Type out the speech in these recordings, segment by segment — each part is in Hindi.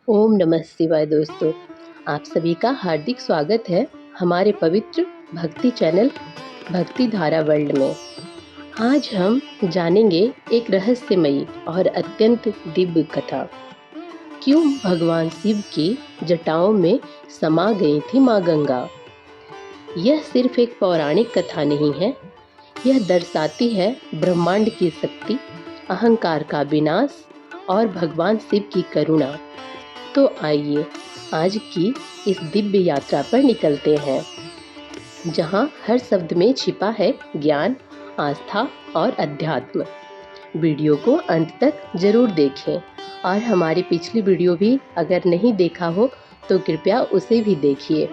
ओम नमः शिवाय दोस्तों, आप सभी का हार्दिक स्वागत है हमारे पवित्र भक्ति चैनल भक्ति धारा वर्ल्ड में। आज हम जानेंगे एक रहस्यमयी और अत्यंत दिव्य कथा। क्यों भगवान शिव की जटाओं में समा गई थी माँ गंगा। यह सिर्फ एक पौराणिक कथा नहीं है, यह दर्शाती है ब्रह्मांड की शक्ति, अहंकार का विनाश और भगवान शिव की करुणा। तो आइए आज की इस दिव्य यात्रा पर निकलते हैं, जहां हर शब्द में छिपा है ज्ञान, आस्था और अध्यात्म। वीडियो को अंत तक जरूर देखें और हमारी पिछली वीडियो भी अगर नहीं देखा हो तो कृपया उसे भी देखिए।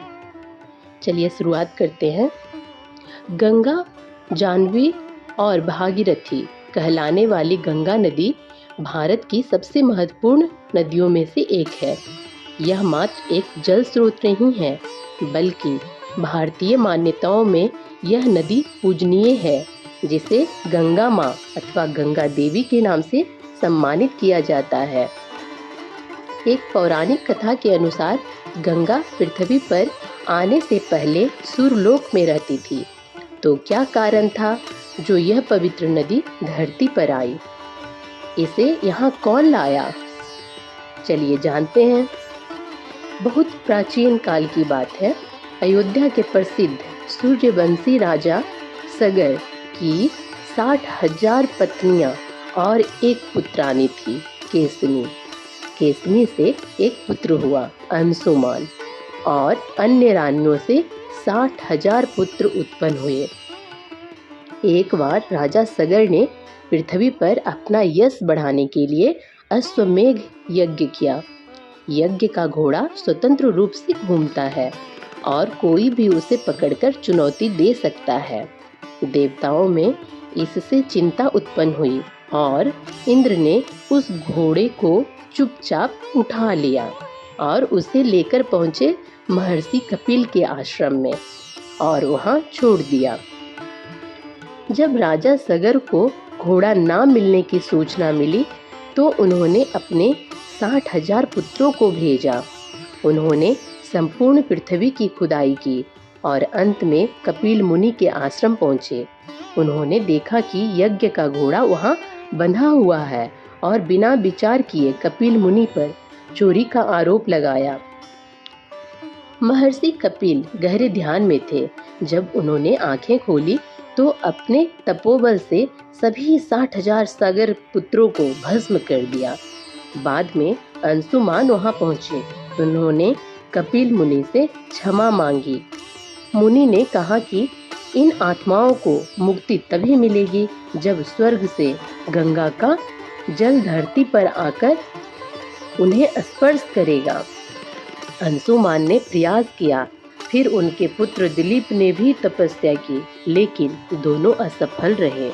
चलिए शुरुआत करते हैं। गंगा, जाह्नवी और भागीरथी कहलाने वाली गंगा नदी भारत की सबसे महत्वपूर्ण नदियों में से एक है। यह मात्र एक जल स्रोत नहीं है, बल्कि भारतीय मान्यताओं में यह नदी पूजनीय है, जिसे गंगा माँ अथवा गंगा देवी के नाम से सम्मानित किया जाता है। एक पौराणिक कथा के अनुसार गंगा पृथ्वी पर आने से पहले सूर्यलोक में रहती थी। तो क्या कारण था जो यह पवित्र नदी धरती पर आई? इसे यहाँ कौन लाया? चलिए जानते हैं। बहुत प्राचीन काल की बात है। अयोध्या के प्रसिद्ध सूर्यवंशी राजा सगर की 60,000 पत्नियां और एक पुत्रानी थी, केसनी। केसनी से एक पुत्र हुआ, अंशुमान, और अन्य रानियों से 60,000 पुत्र उत्पन्न हुए। एक बार राजा सगर ने पृथ्वी पर अपना यश बढ़ाने के लिए अश्वमेघ यज्ञ किया। यज्ञ का घोड़ा स्वतंत्र रूप से घूमता है और कोई भी उसे पकड़कर चुनौती दे सकता है। देवताओं में इससे चिंता उत्पन्न हुई और इंद्र ने उस घोड़े को चुपचाप उठा लिया और उसे लेकर पहुंचे महर्षि कपिल के आश्रम में और वहां छोड़ दिया। जब राजा सगर को घोड़ा ना मिलने की सूचना मिली तो उन्होंने अपने 60,000 पुत्रों को भेजा। उन्होंने संपूर्ण पृथ्वी की खुदाई की और अंत में कपिल मुनि के आश्रम पहुंचे। उन्होंने देखा कि यज्ञ का घोड़ा वहां बंधा हुआ है और बिना विचार किए कपिल मुनि पर चोरी का आरोप लगाया। महर्षि कपिल गहरे ध्यान में थे। जब उन्होंने आंखें खोली तो अपने तपोबल से सभी 60,000 सगर पुत्रों को भस्म कर दिया। बाद में अंशुमान वहां पहुंचे। उन्होंने कपिल मुनि से क्षमा मांगी। मुनि ने कहा कि इन आत्माओं को मुक्ति तभी मिलेगी जब स्वर्ग से गंगा का जल धरती पर आकर उन्हें स्पर्श करेगा। अंशुमान ने प्रयास किया, फिर उनके पुत्र दिलीप ने भी तपस्या की, लेकिन दोनों असफल रहे।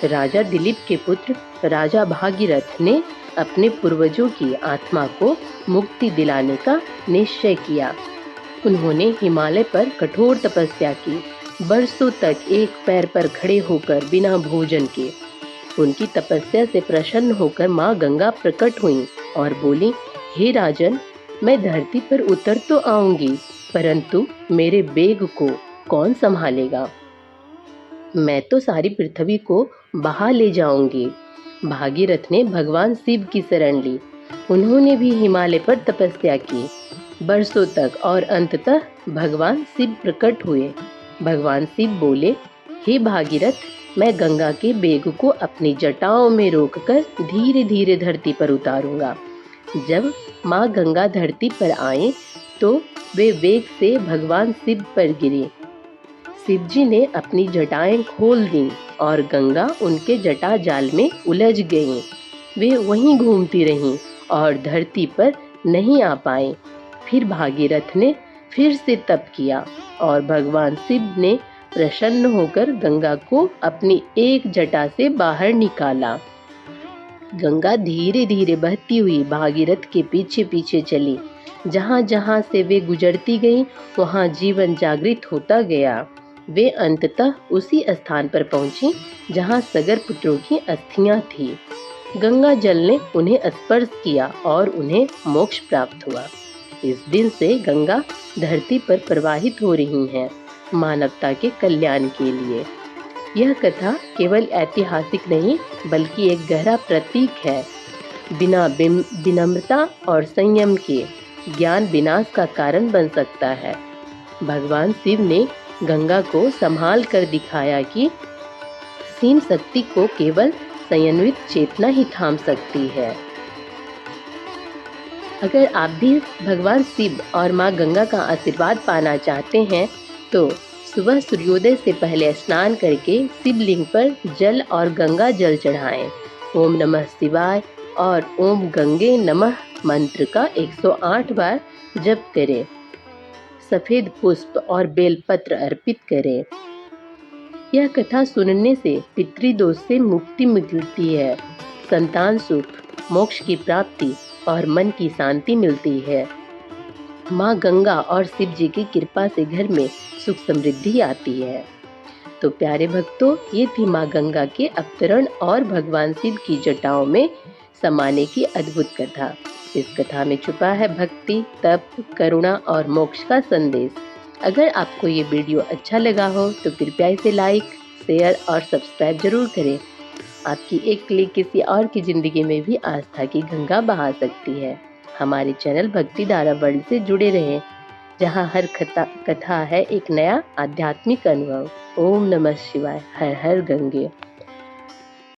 राजा दिलीप के पुत्र राजा भागीरथ ने अपने पूर्वजों की आत्मा को मुक्ति दिलाने का निश्चय किया। उन्होंने हिमालय पर कठोर तपस्या की, बरसों तक एक पैर पर खड़े होकर बिना भोजन के। उनकी तपस्या से प्रसन्न होकर माँ गंगा प्रकट हुई और बोली, हे राजन, मैं धरती पर उतर तो आऊंगी, परंतु मेरे बेग को कौन संभालेगा? मैं तो सारी पृथ्वी को बहा ले जाऊंगी। भागीरथ ने भगवान शिव की शरण ली। उन्होंने भी हिमालय पर तपस्या की बरसों तक और अंततः भगवान शिव प्रकट हुए। भगवान शिव बोले, हे भागीरथ, मैं गंगा के बेग को अपनी जटाओं में रोककर धीरे धीरे धरती पर उतारूंगा। जब माँ गंगा धरती पर आए तो वे वेग से भगवान शिव पर गिरे। शिव जी ने अपनी जटाएं खोल दी और गंगा उनके जटा जाल में उलझ गईं। वे वहीं घूमती रहीं और धरती पर नहीं आ पाए। फिर भागीरथ ने फिर से तप किया और भगवान शिव ने प्रसन्न होकर गंगा को अपनी एक जटा से बाहर निकाला। गंगा धीरे धीरे बहती हुई भागीरथ के पीछे पीछे चली। जहां जहां से वे गुजरती गईं, वहां जीवन जागृत होता गया। वे अंततः उसी स्थान पर पहुंची जहां सगर पुत्रों की अस्थियां थी। गंगा जल ने उन्हें स्पर्श किया और उन्हें मोक्ष प्राप्त हुआ। इस दिन से गंगा धरती पर प्रवाहित हो रही हैं, मानवता के कल्याण के लिए। यह कथा केवल ऐतिहासिक नहीं बल्कि एक गहरा प्रतीक है। बिना विनम्रता और संयम के ज्ञान विनाश का कारण बन सकता है। भगवान शिव ने गंगा को संभाल कर दिखाया कि सीम शक्ति को केवल संयमित चेतना ही थाम सकती है। अगर आप भी भगवान शिव और माँ गंगा का आशीर्वाद पाना चाहते हैं तो सुबह सूर्योदय से पहले स्नान करके शिवलिंग पर जल और गंगा जल चढ़ाएं। ओम नमः शिवाय और ओम गंगे नमः मंत्र का 108 बार जप करें। सफेद पुष्प और बेलपत्र अर्पित करें। यह कथा सुनने से पितृदोष से मुक्ति मिलती है, संतान सुख, मोक्ष की प्राप्ति और मन की शांति मिलती है। माँ गंगा और शिव जी की कृपा से घर में सुख समृद्धि आती है। तो प्यारे भक्तों, ये थी माँ गंगा के अवतरण और भगवान शिव की जटाओं में समाने की अद्भुत कथा। इस कथा में छुपा है भक्ति, तप, करुणा और मोक्ष का संदेश। अगर आपको ये वीडियो अच्छा लगा हो तो कृपया इसे लाइक, शेयर और सब्सक्राइब जरूर करें। आपकी एक क्लिक किसी और की जिंदगी में भी आस्था की गंगा बहा सकती है। हमारे चैनल भक्ति धारा वर्ल्ड से जुड़े रहें, जहां हर कथा है एक नया आध्यात्मिक अनुभव। ओम नमः शिवाय। हर हर गंगे।